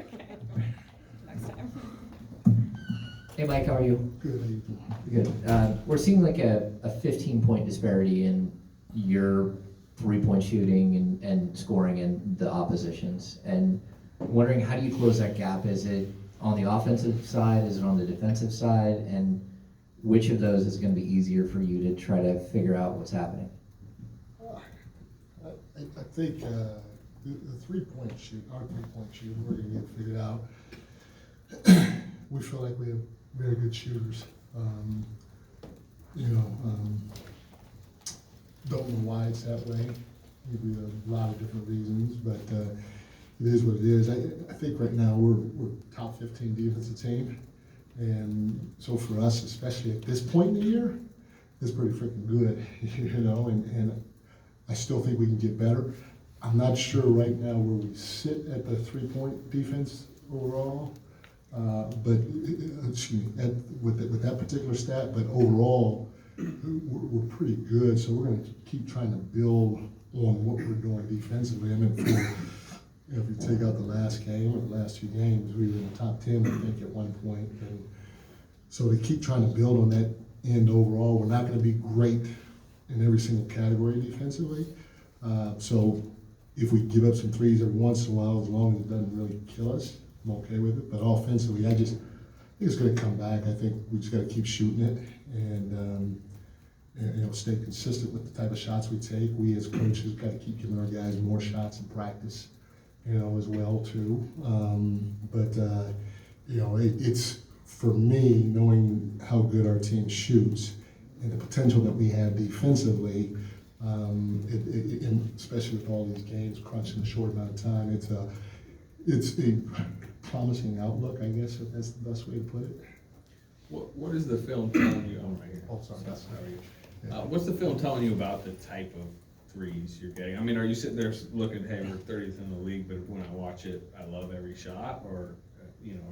Okay. Next time. Hey Mike, how are you? Good, how you doing? Good. We're seeing like a 15-point disparity in your three-point shooting and scoring in the oppositions. And wondering, how do you close that gap? Is it on the offensive side? Is it on the defensive side? And which of those is going to be easier for you to try to figure out what's happening? I think the three-point shoot, our three-point shoot, we're gonna get figured out. We feel like we have very good shooters. Don't know why it's that way. Maybe a lot of different reasons, but it is what it is. I think right now we're top 15 defensive team, and so for us, especially at this point in the year, it's pretty freaking good, and I still think we can get better. I'm not sure right now where we sit at the three-point defense overall, but with that particular stat, but overall, we're pretty good. So we're going to keep trying to build on what we're doing defensively. I mean, if you take out the last game or the last two games, we were in the top 10, I think, at one point. And so to keep trying to build on that end overall, we're not going to be great in every single category defensively. So if we give up some threes every once in a while, as long as it doesn't really kill us, I'm okay with it. But offensively, I think it's going to come back. I think we just got to keep shooting it and stay consistent with the type of shots we take. We as coaches got to keep giving our guys more shots in practice, as well too. It's for me, knowing how good our team shoots and the potential that we have defensively. And especially with all these games crunched in a short amount of time, it's a promising outlook, I guess, if that's the best way to put it. What is the film telling you? I'm right here. Oh, sorry. How are you? What's the film telling you about the type of threes you're getting? I mean, are you sitting there looking, hey, we're 30th in the league, but when I watch it, I love every shot, or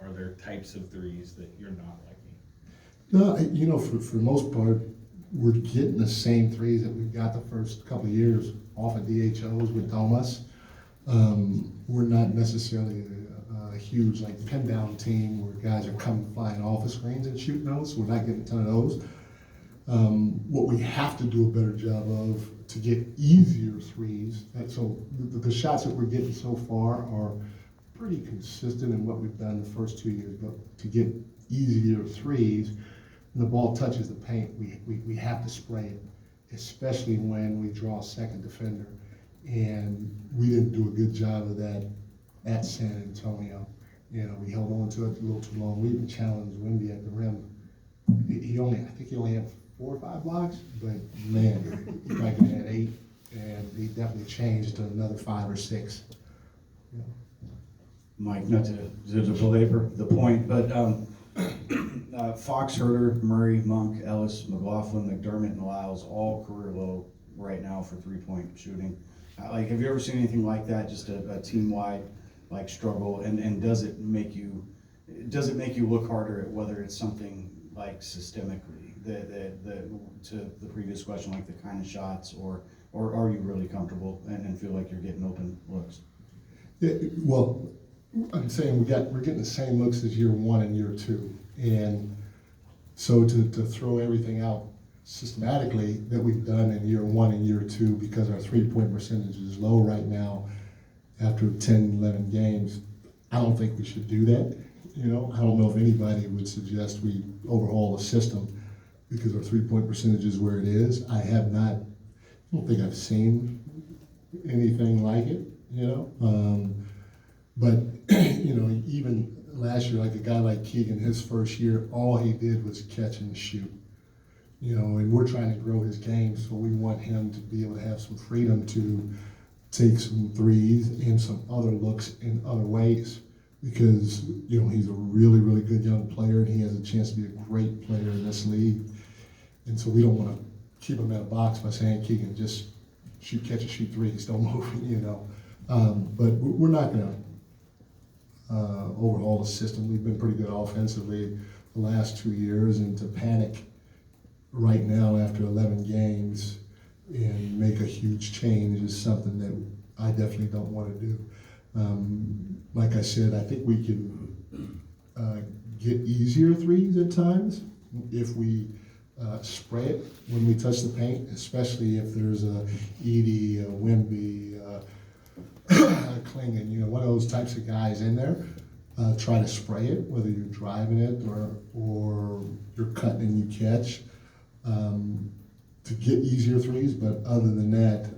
are there types of threes that you're not liking? No, for the most part, we're getting the same threes that we've got the first couple of years off of DHOs with Thomas. We're not necessarily a huge pin down team where guys are coming flying off the screens and shooting those. We're not getting a ton of those. What we have to do a better job of to get easier threes. So the shots that we're getting so far are pretty consistent in what we've done the first 2 years. But to get easier threes, when the ball touches the paint, we have to spray it, especially when we draw a second defender. And we didn't do a good job of that at San Antonio. We held on to it a little too long. We even challenged Wemby at the rim. I think he only had 4 or 5 blocks, but man, he might have had 8, and he definitely changed to another 5 or 6. Mike, not to belabor the point, but Fox, Herter, Murray, Monk, Ellis, McLaughlin, McDermott, and Lyles all career low right now for three-point shooting. Have you ever seen anything like that? Just a team-wide struggle, and does it make you look harder at whether it's something systemically to the previous question, the kind of shots, or are you really comfortable and feel like you're getting open looks? Yeah, well, I'm saying we're getting the same looks as year 1 and year 2, and so to throw everything out systematically that we've done in year 1 and year 2 because our three-point percentage is low right now after 10, 11 games, I don't think we should do that. I don't know if anybody would suggest we overhaul the system because our three-point percentage is where it is. I don't think I've seen anything like it, But, even last year, a guy like Keegan, his first year, all he did was catch and shoot. And we're trying to grow his game, so we want him to be able to have some freedom to take some threes and some other looks in other ways. Because, he's a really, really good young player, and he has a chance to be a great player in this league. And so we don't want to keep him in a box by saying, Keegan, just catch and shoot threes, don't move, But we're not going to overhaul the system. We've been pretty good offensively the last 2 years, and to panic right now after 11 games and make a huge change is something that I definitely don't want to do. Like I said, I think we can get easier threes at times if we spray it when we touch the paint, especially if there's a Edie, a Wimby, Klingon, one of those types of guys in there. Try to spray it, whether you're driving it or you're cutting and you catch, to get easier threes. But other than that,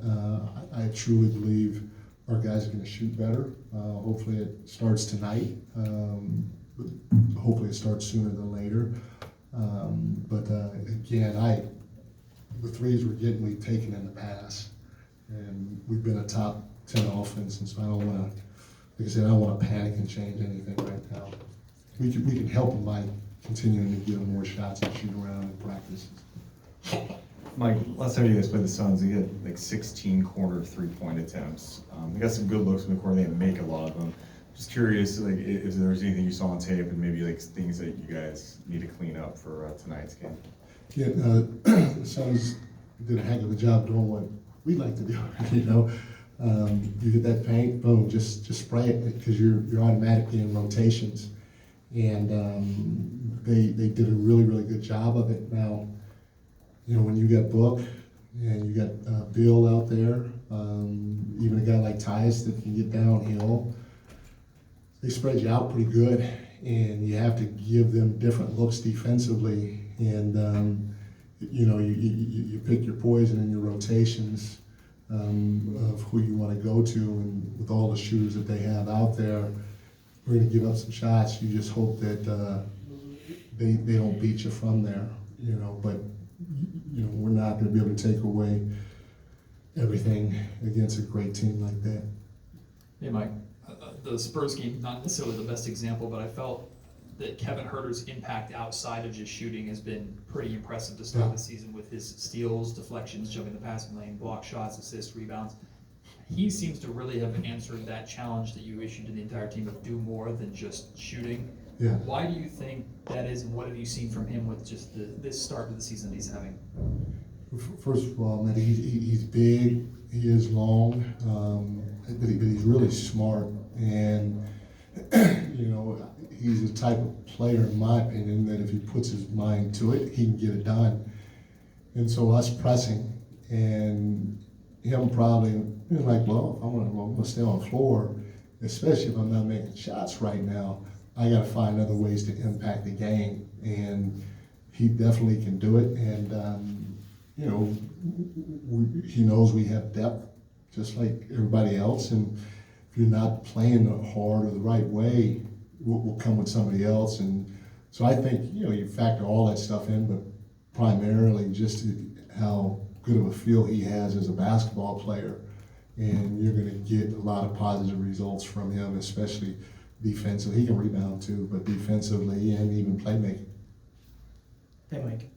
I truly believe our guys are going to shoot better. Hopefully it starts tonight. Hopefully it starts sooner than later. But again, the threes we're getting, we've taken in the past, and we've been a top 10 offense, and so I don't want to, like I said, I don't want to panic and change anything right now. We can help them by continuing to give them more shots and shoot around in practices. Mike, last time you guys played the Suns, you had like 16 corner 3-point attempts. They got some good looks in the corner. They didn't make a lot of them. Just curious, like, if there was anything you saw on tape and maybe like things that you guys need to clean up for tonight's game. Yeah, the Suns did a heck of a job doing what we like to do. You get that paint, boom, just spray it, because you're automatically in rotations, and they did a really, really good job of it. Now, when you got Book and you got Bill out there, even a guy like Tyus that can get downhill, they spread you out pretty good, and you have to give them different looks defensively, and you pick your poison in your rotations of who you want to go to, and with all the shooters that they have out there, we're going to give up some shots. You just hope that they don't beat you from there, but we're not going to be able to take away everything against a great team like that. Hey, Mike. The Spurs game, not necessarily the best example, but I felt that Kevin Huerter's impact outside of just shooting has been pretty impressive to start the season, with his steals, deflections, jumping the passing lane, block shots, assists, rebounds. He seems to really have answered that challenge that you issued to the entire team of do more than just shooting. Yeah. Why do you think that is, and what have you seen from him with just this start of the season that he's having? First of all, man, he's big, he is long, but he's really smart, and he's the type of player, in my opinion, that if he puts his mind to it, he can get it done. And so us pressing and him probably being like, well, if I'm gonna stay on the floor, especially if I'm not making shots right now, I gotta find other ways to impact the game, and he definitely can do it. And he knows we have depth, just like everybody else, and if you're not playing hard or the right way, we'll come with somebody else. And so I think, you factor all that stuff in, but primarily just how good of a feel he has as a basketball player. And you're going to get a lot of positive results from him, especially defensively. He can rebound too, but defensively and even playmaking. Hey, Mike.